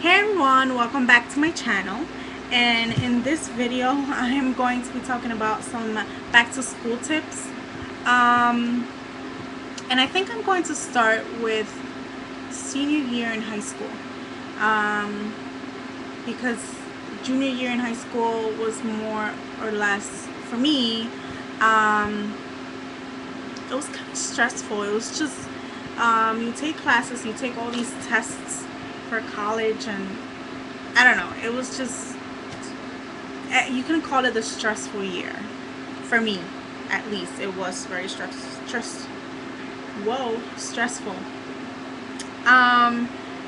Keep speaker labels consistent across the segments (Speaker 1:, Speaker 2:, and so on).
Speaker 1: Hey everyone, welcome back to my channel. And in this video I am going to be talking about some back to school tips. And I think I'm going to start with senior year in high school, because junior year in high school was more or less, for me, it was kind of stressful. It was just you take classes, you take all these tests for college, and I don't know, it was just, you can call it a stressful year. For me, at least, it was very stressful.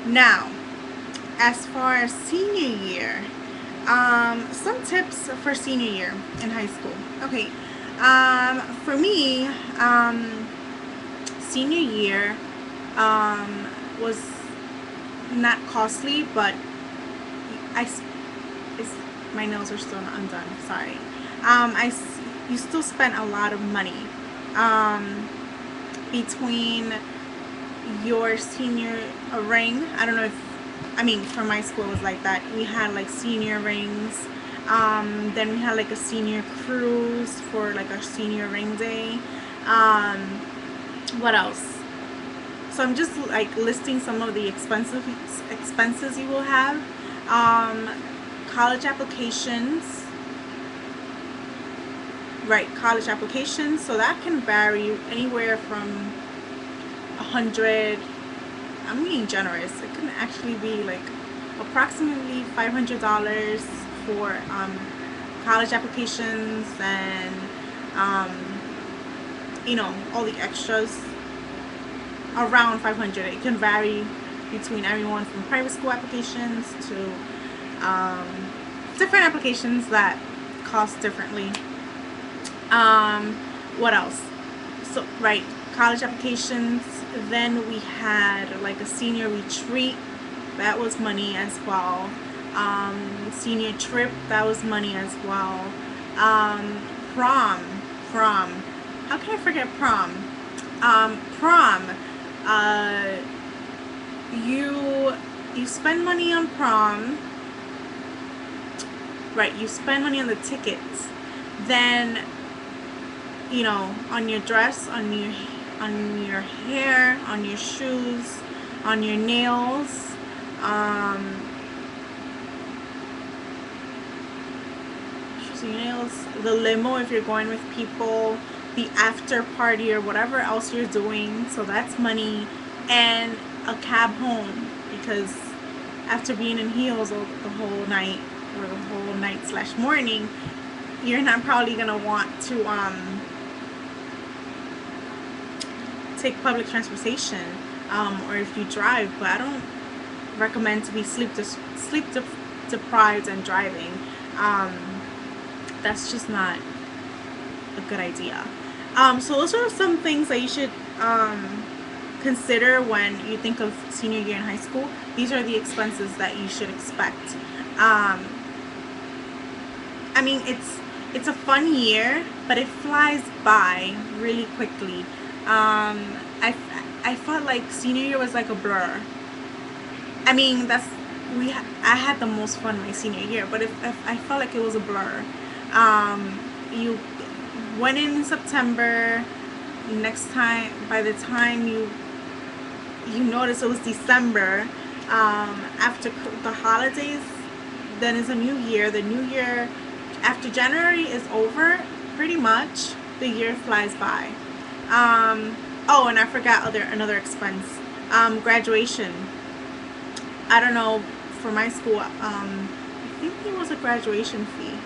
Speaker 1: Now, as far as senior year, some tips for senior year in high school. Okay, for me, senior year was not costly, but my nails are still not undone, sorry. You still spent a lot of money between your senior ring. I don't know if, for my school it was like that. We had like senior rings, then we had like a senior cruise for like our senior ring day. What else? So I'm just like listing some of the expenses you will have. College applications, right? College applications. So that can vary anywhere from 100. I'm being generous. It can actually be like approximately $500 for college applications, and all the extras. Around 500. It can vary between everyone from private school applications to different applications that cost differently. What else? So, right, college applications. Then we had like a senior retreat. That was money as well. Senior trip. That was money as well. Prom. How can I forget prom? Prom. You spend money on prom, right? You spend money on the tickets, then on your dress, on your hair, on your shoes, on your nails, the limo if you're going with people, the after party or whatever else you're doing. So that's money. And a cab home, because after being in heels the whole night, or the whole night/morning, you're not probably gonna want to take public transportation, or if you drive. But I don't recommend to be sleep deprived and driving. That's just not a good idea. So those are some things that you should consider when you think of senior year in high school. These are the expenses that you should expect. It's a fun year, but it flies by really quickly. I felt like senior year was like a blur. I had the most fun my senior year, but if I felt like it was a blur. You went in September. By the time you notice it was December. After the holidays, then it's a new year. The new year, after January is over, pretty much the year flies by. Oh, and I forgot another expense. Graduation. I don't know, for my school, I think there was a graduation fee.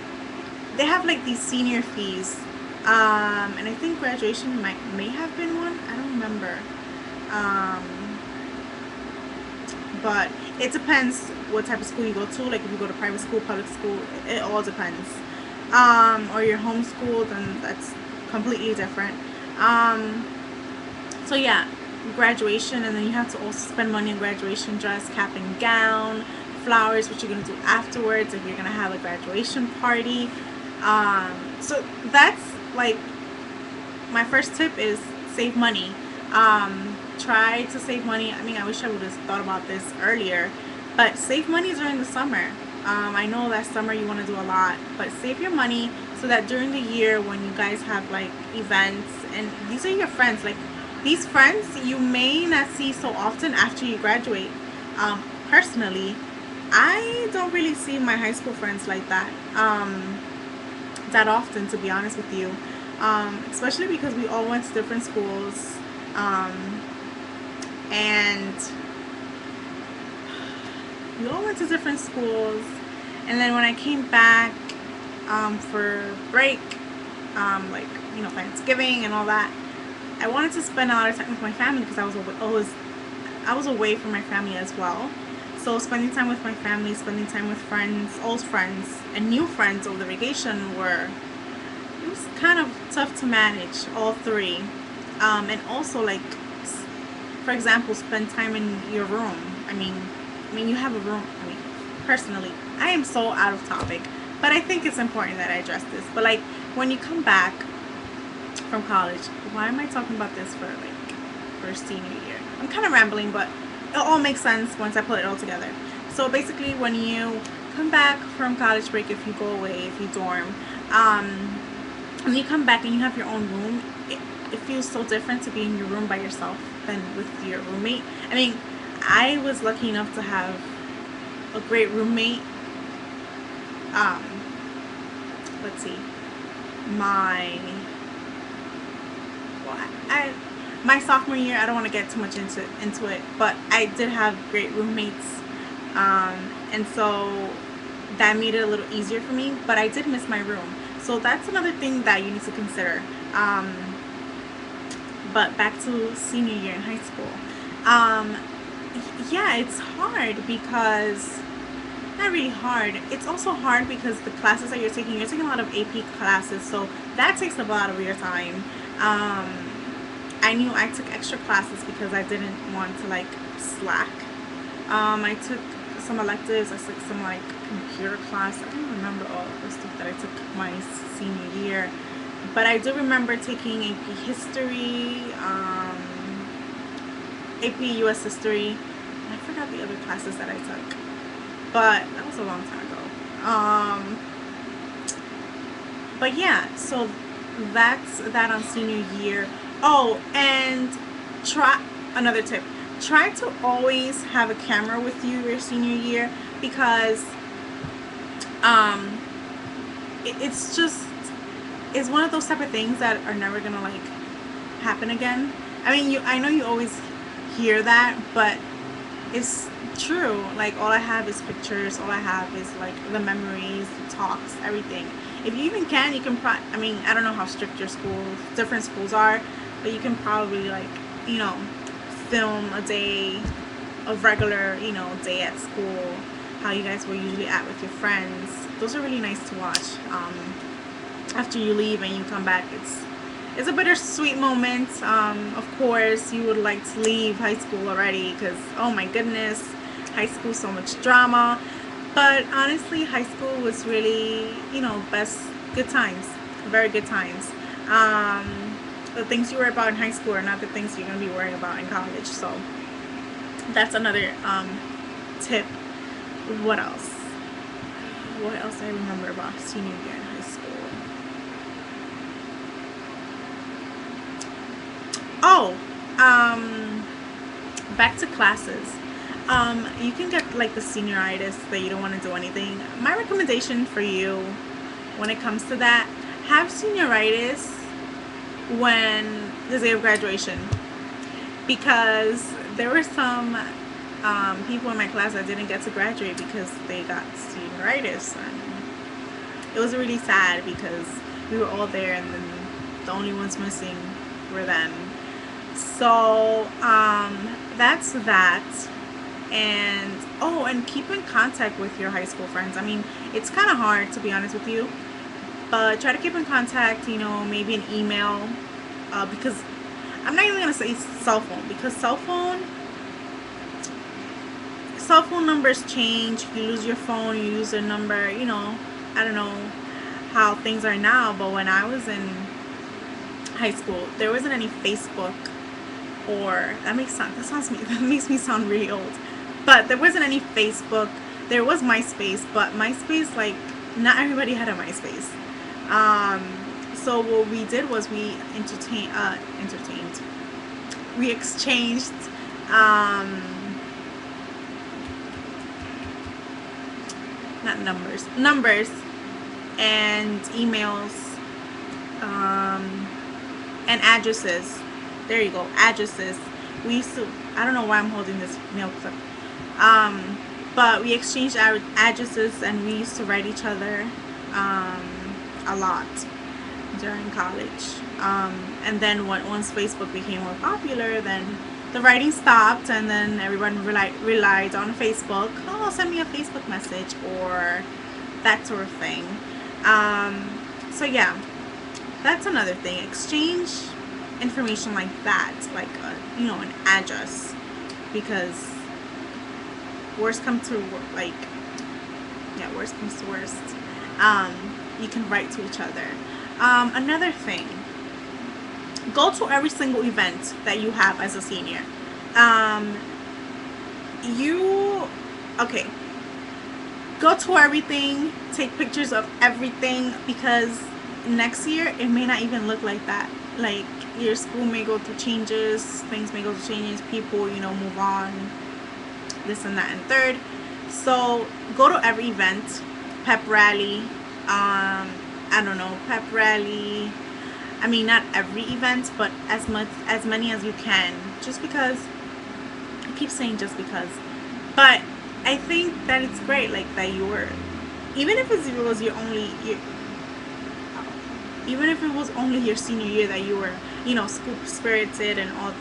Speaker 1: They have like these senior fees, and I think graduation may have been one. I don't remember. But it depends what type of school you go to. Like if you go to private school, public school, it all depends. Or you're homeschooled, then that's completely different. So yeah, graduation, and then you have to also spend money on graduation dress, cap and gown, flowers, what you're gonna do afterwards if you're gonna have a graduation party. So that's like my first tip is save money. Try to save money. I wish I would have thought about this earlier, But save money during the summer. I know that summer you want to do a lot, but save your money so that during the year when you guys have like events, and these are your friends, like these friends you may not see so often after you graduate. Personally, I don't really see my high school friends like that often, to be honest with you. Especially because we all went to different schools, and we all went to different schools. And then when I came back for break, like Thanksgiving and all that, I wanted to spend a lot of time with my family because I was away from my family as well. So spending time with my family, spending time with friends, old friends, and new friends over the vacation it was kind of tough to manage all three. And also, like, for example, spend time in your room. I mean, you have a room. Personally, I am so out of topic, but I think it's important that I address this. But like, when you come back from college, why am I talking about this for senior year? I'm kind of rambling, but it all makes sense once I put it all together. So basically, when you come back from college break, if you go away, if you dorm, when you come back and you have your own room, it feels so different to be in your room by yourself than with your roommate. I mean, I was lucky enough to have a great roommate. Let's see, my well, my sophomore year, I don't want to get too much into it, but I did have great roommates, and so that made it a little easier for me. But I did miss my room, so that's another thing that you need to consider. But back to senior year in high school. Yeah, it's hard because, not really hard. It's also hard because the classes that you're taking a lot of AP classes, so that takes up a lot of your time. I knew I took extra classes because I didn't want to like slack. I took some electives. I took some like computer class. I don't remember all of the stuff that I took my senior year, but I do remember taking AP history, AP US history. I forgot the other classes that I took, but that was a long time ago. But yeah, so that's that on senior year. Oh, and another tip. Try to always have a camera with you your senior year, because it's one of those type of things that are never gonna like happen again. I mean, I know you always hear that, but it's true. Like, all I have is pictures. All I have is like the memories, the talks, everything. If you even can, you can I mean, I don't know how strict your different schools are, but you can probably like, film a day of regular, day at school, how you guys were usually at with your friends. Those are really nice to watch. After you leave and you come back, it's a bittersweet moment. Of course, you would like to leave high school already because, oh my goodness, high school, so much drama. But honestly, high school was really, good times, very good times. The things you worry about in high school are not the things you're going to be worrying about in college. So that's another tip. What else? What else I remember about senior year in high school? Oh, back to classes. You can get like the senioritis that you don't want to do anything. My recommendation for you when it comes to that, have senioritis when the day of graduation, because there were some people in my class that didn't get to graduate because they got senioritis, and it was really sad because we were all there and then the only ones missing were them. So that's that. And and keep in contact with your high school friends. I mean, it's kind of hard, to be honest with you, but try to keep in contact, maybe an email, because I'm not even gonna say cell phone, because cell phone numbers change. You lose your phone, you lose a number, I don't know how things are now, but when I was in high school, there wasn't any Facebook, or that makes me sound really old, But there wasn't any Facebook. There was MySpace, but MySpace, like, not everybody had a MySpace. Um, so what we did was we entertained. We exchanged um, not numbers and emails, and addresses. There you go, addresses. We used to. I don't know why I'm holding this nail clip. But we exchanged our addresses, and we used to write each other a lot during college. And then once Facebook became more popular, then the writing stopped, and then everyone relied on Facebook. Oh, send me a Facebook message or that sort of thing. So yeah, that's another thing. Exchange information like that, like an address, because worst comes to worst comes to worst, you can write to each other. Another thing, go to every single event that you have as a senior. You okay, go to everything, take pictures of everything, because next year it may not even look like that. Like, your school may go through changes, things may go through changes, people move on, this and that and third. So go to every event, pep rally, I don't know, pep rally. I mean, not every event, but as many as you can. Just because, I keep saying just because, but I think that it's great, like, that you were, even if it was even if it was only your senior year, that you were, school spirited and all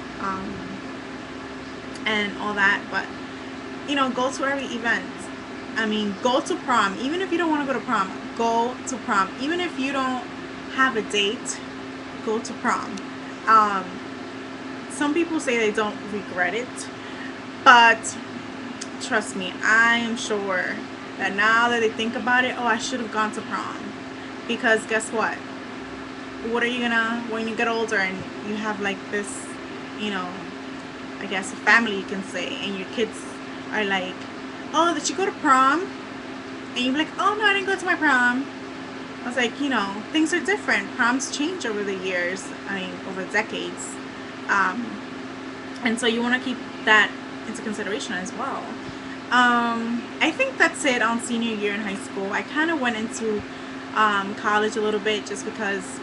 Speaker 1: that. But go to every event. I mean, go to prom. Even if you don't want to go to prom, go to prom. Even if you don't have a date, go to prom. Some people say they don't regret it, but trust me, I am sure that now that they think about it, oh, I should have gone to prom. Because guess what are you gonna, when you get older and you have like this, I guess a family, you can say, and your kids are like, oh, did you go to prom? And you're like, oh no, I didn't go to my prom. I was like, things are different. Proms change over the years, over decades. And so you want to keep that into consideration as well. I think that's it on senior year in high school. I kind of went into college a little bit, just because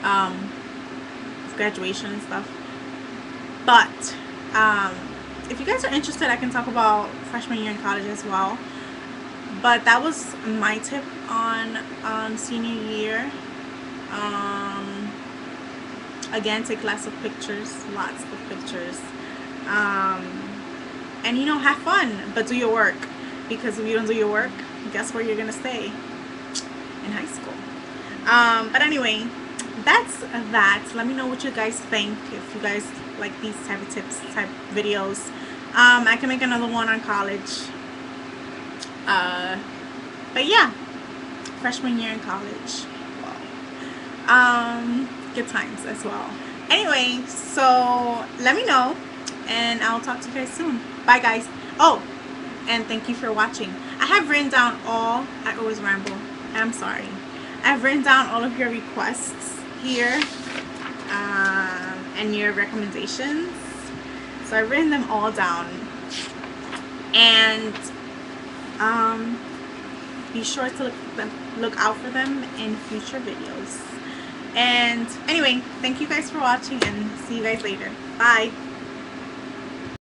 Speaker 1: of graduation and stuff. But if you guys are interested, I can talk about freshman year in college as well. But that was my tip on senior year. Again, take lots of pictures, and have fun, but do your work, because if you don't do your work, guess where you're gonna stay? In high school. But anyway, that's that. Let me know what you guys think, if you guys like these type of tips, type videos. I can make another one on college. But yeah, freshman year in college. Wow. Good times as well. Anyway, so let me know, and I'll talk to you guys soon. Bye, guys. Oh, and thank you for watching. I have written down I always ramble. I'm sorry. I've written down all of your requests here, and your recommendations. So I've written them all down. And be sure to look out for them in future videos. And anyway, thank you guys for watching, and see you guys later. Bye.